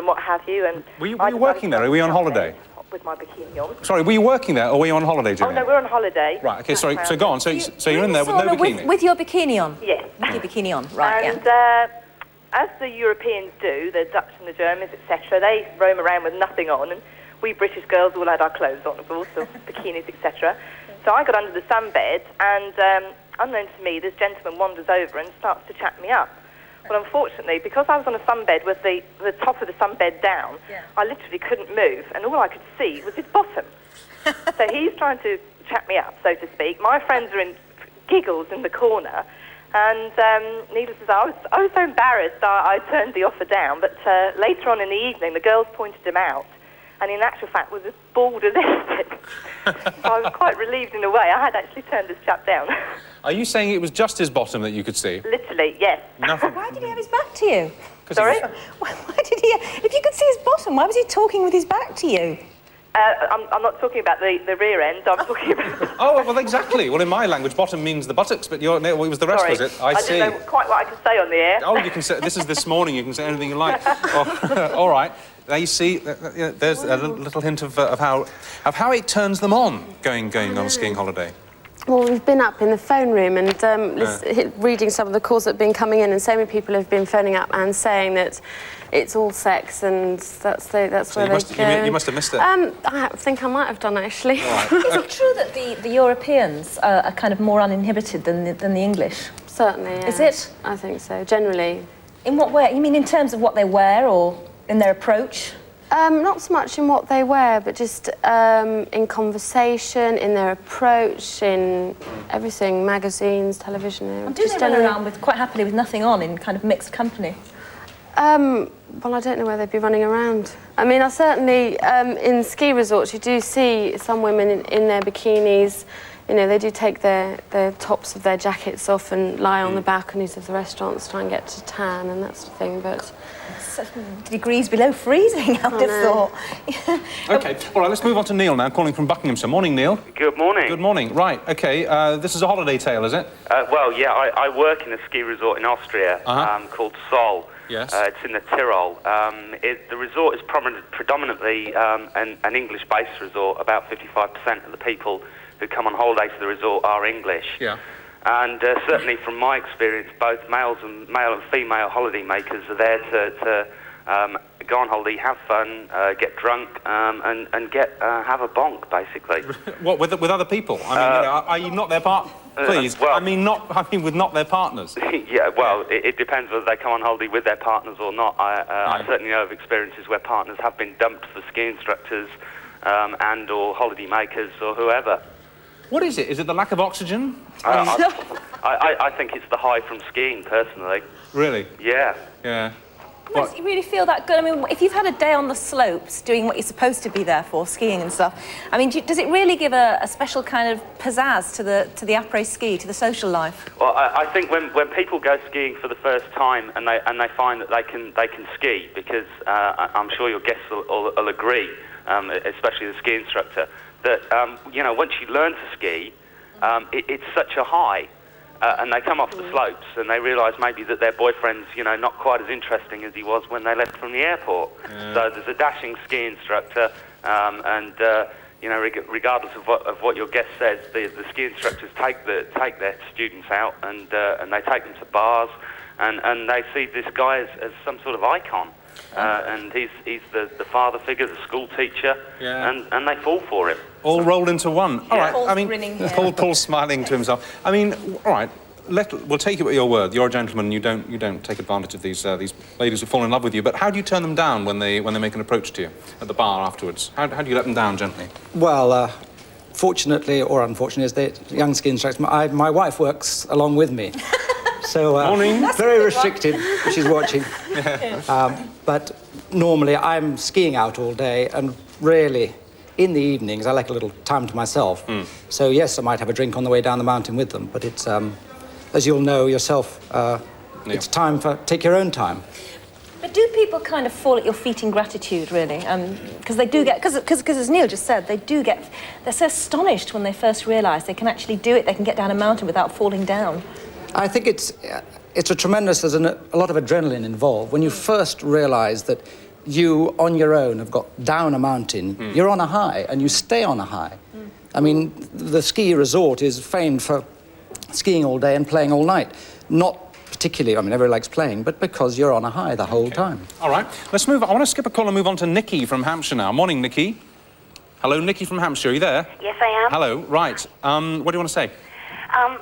and what have you. And were you working there? Are we on holiday? With my bikini on. Sorry, were you working there, or were you on holiday, Julia? Oh, no, we're on holiday. Right, OK, sorry, so go on. So you're in there with no bikini? With your bikini on? Yes. With your bikini on, right, and, as the Europeans do, the Dutch and the Germans, etc., they roam around with nothing on, and we British girls all had our clothes on, of course, so bikinis, etc. So I got under the sunbed, and unknown to me, this gentleman wanders over and starts to chat me up. Well, unfortunately, because I was on a sunbed with the top of the sunbed down, I literally couldn't move, and all I could see was his bottom. So he's trying to chat me up, so to speak. My friends are in giggles in the corner, and needless to say, I was so embarrassed I turned the offer down. But later on in the evening, the girls pointed him out, and in actual fact was as bald as anything. So I was quite relieved in a way. I had actually turned this chap down. Are you saying it was just his bottom that you could see? Literally, yes. Nothing. Why did he have his back to you? Sorry? Why did he... If you could see his bottom, why was he talking with his back to you? I'm not talking about the rear end, I'm talking about... Oh, well, exactly. Well, in my language, bottom means the buttocks, but it was the rest, Sorry. was it? I see. Didn't know quite what I could say on the air. Oh, you can say... This is this morning, you can say anything you like. Oh, all right. Now, you see, there's a little hint of how it turns them on, going on a skiing holiday. Well, we've been up in the phone room and reading some of the calls that have been coming in, and so many people have been phoning up and saying that it's all sex, and that's where they go. You must have missed it. I think I might have done, actually. Right. Is it true that the Europeans are kind of more uninhibited than the English? Certainly, yeah. Is it? I think so, generally. In what way? You mean in terms of what they wear, or in their approach? Not so much in what they wear, but just in conversation, in their approach, in everything, magazines, television. And do they run around quite happily with nothing on in kind of mixed company? Well, I don't know where they'd be running around. I mean, I certainly, in ski resorts, you do see some women in their bikinis. You know, they do take their tops of their jackets off and lie on the balconies of the restaurants, try and get to tan and that sort of thing, but... Degrees below freezing, I would have thought. OK, all right, let's move on to Neil now, calling from Buckinghamshire. Morning, Neil. Good morning. Good morning. Right, OK, this is a holiday tale, is it? Well, yeah, I work in a ski resort in Austria called Sol. Yes. It's in the Tyrol. The resort is predominantly an English-based resort. About 55% of the people who come on holiday to the resort are English. Yeah. And certainly from my experience, both male and female holiday makers are there to go on holiday, have fun, get drunk, and have a bonk, basically. What, with other people? I mean, are you not their part? Please. Well, I mean with not their partners. Yeah, well, it depends whether they come on holiday with their partners or not. I certainly know of experiences where partners have been dumped for ski instructors and or holiday makers or whoever. What is it? Is it the lack of oxygen? I think it's the high from skiing, personally. Really? Yeah. Yeah. Does you really feel that good? I mean, if you've had a day on the slopes doing what you're supposed to be there for, skiing and stuff, I mean, does it really give a special kind of pizzazz to the après-ski, to the social life? Well, I think when people go skiing for the first time and they find that they can ski, because I'm sure your guests will agree, especially the ski instructor, that you know, once you learn to ski, it's such a high. And they come off the slopes and they realise maybe that their boyfriend's, you know, not quite as interesting as he was when they left from the airport. Yeah. So there's a dashing ski instructor, and you know, regardless of what your guest says, the ski instructors take their students out and they take them to bars, and they see this guy as some sort of icon. And he's the father figure, the school teacher, and they fall for him. All rolled into one. All right. Paul's I mean, grinning here. Paul's smiling to himself. I mean, all right. We'll take you at your word. You're a gentleman. You don't take advantage of these ladies who fall in love with you. But how do you turn them down when they make an approach to you at the bar afterwards? How do you let them down gently? Well, fortunately or unfortunately, as the young ski instructor, my wife works along with me. So, morning. Very restricted, she's watching. But normally I'm skiing out all day, and really, in the evenings, I like a little time to myself. So, yes, I might have a drink on the way down the mountain with them, but it's, as you'll know yourself, it's time take your own time. But do people kind of fall at your feet in gratitude, really? Because they do get, because as Neil just said, they're so astonished when they first realise they can actually do it, they can get down a mountain without falling down. I think it's a tremendous, there's a lot of adrenaline involved. When you first realise that you, on your own, have got down a mountain, you're on a high, and you stay on a high. I mean, the ski resort is famed for skiing all day and playing all night. Not particularly, I mean, everyone likes playing, but because you're on a high the whole time. All right, let's move on. I want to skip a call and move on to Nikki from Hampshire now. Morning, Nikki. Hello, Nikki from Hampshire. Are you there? Yes, I am. Hello. Right. What do you want to say?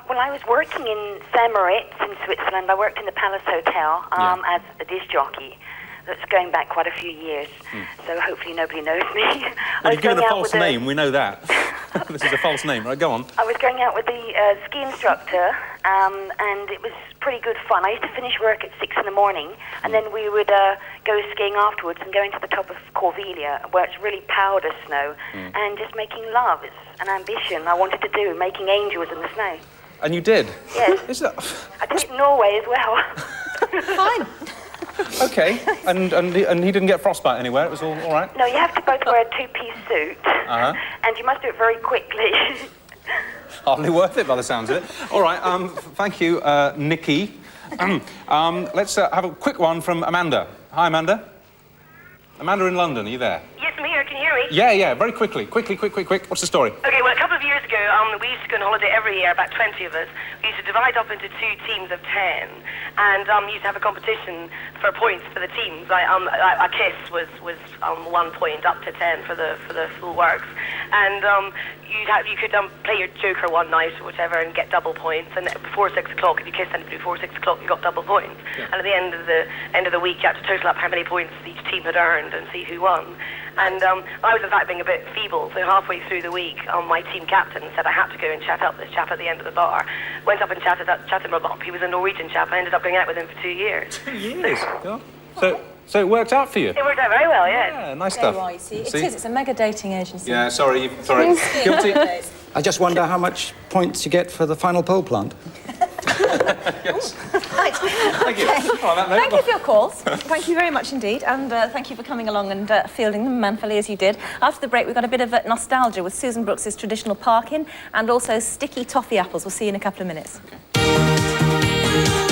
Well, I was working in St-Moritz in Switzerland. I worked in the Palace Hotel as a disc jockey. That's going back quite a few years, so hopefully nobody knows me. Well, you've given a false name, we know that. This is a false name, right, go on. I was going out with the ski instructor, and it was pretty good fun. I used to finish work at 6 in the morning, and then we would go skiing afterwards and going to the top of Corvelia, where it's really powder snow, and just making love. It's an ambition I wanted to do, making angels in the snow. And you did? Yes. I did it in Norway as well. Fine. OK, and he didn't get frostbite anywhere, it was all right? No, you have to both wear a two-piece suit, and you must do it very quickly. Hardly worth it by the sounds of it. All right, thank you, Nikki. Let's have a quick one from Amanda. Hi, Amanda. Amanda in London, are you there? Yes, I'm here. Can you hear me? Yeah, very quickly. Quick. What's the story? Okay, well, a couple of years ago, we used to go on holiday every year, about 20 of us. We used to divide up into 2 teams of 10, and used to have a competition for points for the teams. A kiss was 1 point up to 10 for the full works, and you could play your joker one night or whatever and get double points. And before 6 o'clock, if you kissed anybody before 6 o'clock, you got double points. Yeah. And at the end of the week, you had to total up how many points each team had earned and see who won. And I was, in fact, being a bit feeble, so halfway through the week, my team captain said I had to go and chat up this chap at the end of the bar. Went up and chatted him up. He was a Norwegian chap. I ended up going out with him for 2 years. 2 years? Yeah. So it worked out for you? It worked out very well, yeah. Yeah, nice stuff. There you are, you see. It is, it's a mega dating agency. Yeah, sorry. Guilty. I just wonder how much points you get for the final pole plant. Yes. Right. Thank you. Okay. On that note, Thank you for your calls. Thank you very much indeed. And thank you for coming along and fielding them manfully as you did. After the break, we've got a bit of nostalgia with Susan Brooks's traditional parking and also sticky toffee apples. We'll see you in a couple of minutes. Okay.